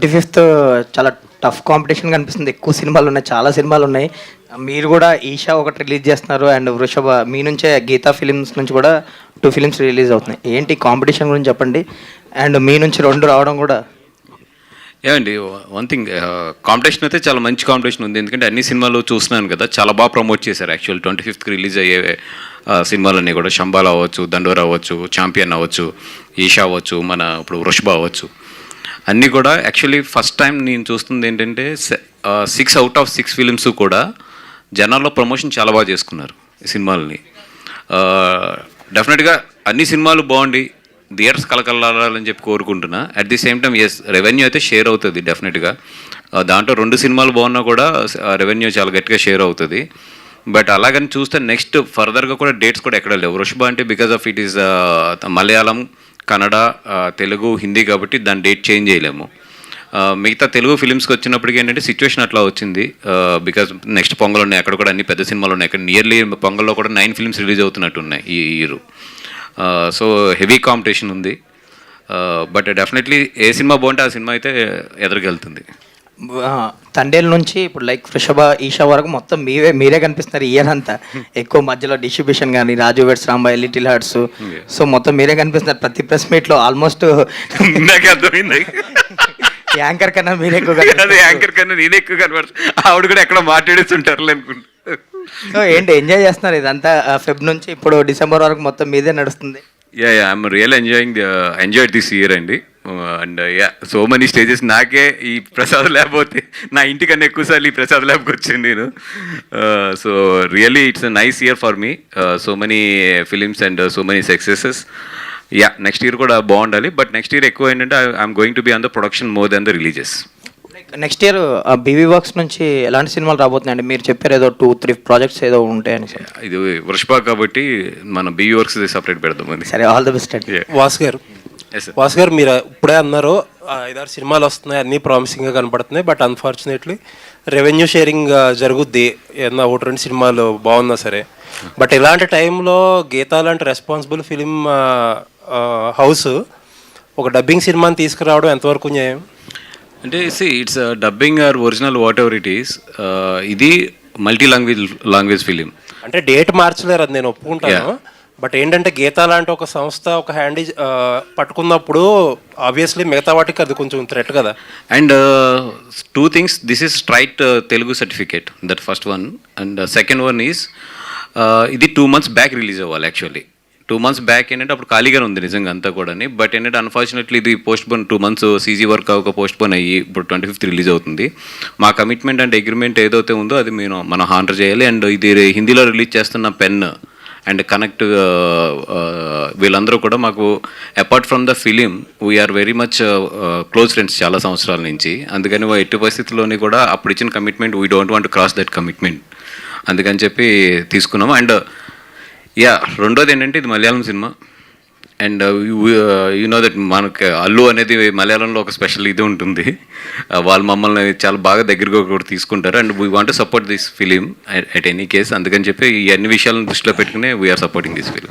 25th చాలా tough competition కనిపిస్తుంది. ఎక్కువ సినిమాలు ఉన్నాయి, చాలా సినిమాలు ఉన్నాయి. మీరు కూడా ఈషా ఒకటి రిలీజ్ చేస్తున్నారు అండ్ వృషభ మీ నుంచే గీతా ఫిలిమ్స్ నుంచి కూడా 2 ఫిలిమ్స్ రిలీజ్ అవుతున్నాయి. ఏంటి కాంపిటీషన్ గురించి చెప్పండి. అండ్ మీ నుంచి 2 రావడం కూడా ఏమండి, వన్ థింగ్, కాంపిటీషన్ అయితే చాలా మంచి కాంపిటీషన్ ఉంది. ఎందుకంటే అన్ని సినిమాలు చూస్తున్నాను కదా, చాలా బాగా ప్రమోట్ చేశారు. యాక్చువల్ 25th రిలీజ్ అయ్యే సినిమాలన్నీ కూడా శంబాల్ అవ్వచ్చు, దండోర్ అవ్వచ్చు, ఛాంపియన్ అవ్వచ్చు, ఈషా అవ్వచ్చు, మన ఇప్పుడు వృషభ అవ్వచ్చు, అన్నీ కూడా యాక్చువల్లీ ఫస్ట్ టైం నేను చూస్తుంది ఏంటంటే 6 out of 6 ఫిలిమ్స్ కూడా జనాల్లో ప్రమోషన్ చాలా బాగా చేసుకున్నారు ఈ సినిమాలని. డెఫినెట్గా అన్ని సినిమాలు బాగుండి థియేటర్స్ కలకలాలని చెప్పి కోరుకుంటున్నా. At the same time revenue అయితే షేర్ అవుతుంది డెఫినెట్గా. దాంట్లో 2 సినిమాలు బాగున్నా కూడా రెవెన్యూ చాలా గట్టిగా షేర్ అవుతుంది. బట్ అలాగని చూస్తే నెక్స్ట్ ఫర్దర్గా కూడా డేట్స్ కూడా ఎక్కడ లేవు. వృషభ అంటే because of it is Malayalam, Kannada, Telugu, Hindi కాబట్టి దాని డేట్ చేంజ్ చేయలేము. మిగతా తెలుగు ఫిలిమ్స్కి వచ్చినప్పటికీ ఏంటంటే సిచ్యువేషన్ అట్లా వచ్చింది. బికాజ్ నెక్స్ట్ పొంగల్ ఉన్నాయి, అక్కడ కూడా అన్ని పెద్ద సినిమాలు ఉన్నాయి. అక్కడ నియర్లీ పొంగల్లో కూడా 9 ఫిలిమ్స్ రిలీజ్ అవుతున్నట్టు ఉన్నాయి ఈ ఇయర్. సో హెవీ కాంపిటీషన్ ఉంది. బట్ డెఫినెట్లీ ఏ సినిమా బాగుంటే ఆ సినిమా అయితే ఎదురుకెళ్తుంది. తండేల్ నుంచి ఇప్పుడు లైక్ వృషభ, ఈషా వరకు మొత్తం మీరే కనిపిస్తున్నారు ఇయర్ అంతా. ఎక్కువ మధ్యలో డిస్ట్రిబ్యూషన్ కానీ Raju weds Rambai, little hearts, so మొత్తం మీరే కనిపిస్తున్నారు ప్రతి ప్రెస్ మీట్లో ఆల్మోస్ట్. అర్థమైంది, యాంకర్ కన్నా మీరే ఎక్కువ, యాంకర్ కన్నా నేనే ఎక్కువ కనబడుతుంది. ఆవిడ కూడా ఎక్కడ మాట్లాడేస్తుంటారు అనుకుంటా. సో ఏంటి ఎంజాయ్ చేస్తున్నారు ఇదంతా? ఫెబ్ నుంచి ఇప్పుడు డిసెంబర్ వరకు మొత్తం మీదే నడుస్తుంది. I'm real enjoyed this year అండి. And so many stages. నాకే ఈ ప్రసాద్ ల్యాబ్ పోతే నా ఇంటికన్నా ఎక్కువసార్లు ఈ ప్రసాద్ ల్యాబ్కి వచ్చాను నేను. So really it's a nice year for me. So many films and so many successes. Next year కూడా బాగుండాలి. బట్ నెక్స్ట్ ఇయర్ ఎక్కువ ఏంటంటే I'm going to be on the production more than the releases. Next year BV works నుంచి ఎలాంటి సినిమాలు రాబోతున్నాయండి? మీరు చెప్పారు ఏదో 2-3 ప్రాజెక్ట్స్ ఏదో ఉంటాయని. ఇది వృషభ కాబట్టి మన బీవీ వర్క్స్ సపరేట్ పెడదాం. సరే, ఆల్ ది బెస్ట్ అండి. వాసు గారు మీరు ఇప్పుడే అన్నారు 5-6 సినిమాలు వస్తున్నాయి, అన్నీ ప్రామిసింగ్గా కనపడుతున్నాయి. బట్ అన్ఫార్చునేట్లీ రెవెన్యూ షేరింగ్ జరుగుద్ది ఏదన్నా 1-2 సినిమాలు బాగున్నా సరే. బట్ ఇలాంటి టైంలో గీతా లాంటి రెస్పాన్సిబుల్ ఫిలిం హౌస్ ఒక డబ్బింగ్ సినిమాని తీసుకురావడం ఎంతవరకు న్యాయం? అంటే it's dubbing or original whatever it is. ఇది మల్టీ లాంగ్వేజ్ ఫిలిం. అంటే డేట్ మార్చలేరు, అది నేను ఒప్పుకుంటాను. బట్ ఏంటంటే గీతా లాంటి ఒక సంస్థ ఒక హ్యాండ్ పట్టుకున్నప్పుడు ఆబ్వియస్లీ మిగతా వాటికి అది కొంచెం థ్రెట్ కదా. And 2 things, this is straight Telugu certificate, that first one. And second one is ఇది 2 months బ్యాక్ రిలీజ్ అవ్వాలి. యాక్చువల్లీ 2 months బ్యాక్ ఏంటంటే అప్పుడు ఖాళీగానే ఉంది నిజంగా అంతా కూడా. బట్ ఏంటంటే అన్ఫార్చునేట్లీ ఇది పోస్ట్పోన్ 2 months సీజీ వర్క్ అవ్వక పోస్ట్పోన్ అయ్యి ఇప్పుడు 25th రిలీజ్ అవుతుంది. మా కమిట్మెంట్ అండ్ అగ్రిమెంట్ ఏదైతే ఉందో అది మనం హానర్ చేయాలి. అండ్ ఇది హిందీలో రిలీజ్ చేస్తున్న పెన్ అండ్ కనెక్ట్ వీళ్ళందరూ కూడా మాకు apart from the film we are very much close friends చాలా సంవత్సరాల నుంచి. అందుకని ఎట్టి పరిస్థితుల్లోని కూడా అప్పుడు ఇచ్చిన commitment we don't want to cross that commitment, అందుకని చెప్పి తీసుకున్నాము. అండ్ రెండోది ఏంటంటే ఇది మలయాళం సినిమా. అండ్ యు నో దట్ మనకి అల్లు అనేది మలయాళంలో ఒక స్పెషల్ ఇది ఉంటుంది. వాళ్ళు మమ్మల్ని చాలా బాగా దగ్గరగా కూడా తీసుకుంటారు. And we want to support this film at any case. అందుకని చెప్పి ఈ అన్ని విషయాలను దృష్టిలో పెట్టుకుని వీఆర్ సపోర్టింగ్ దిస్ ఫిలిం.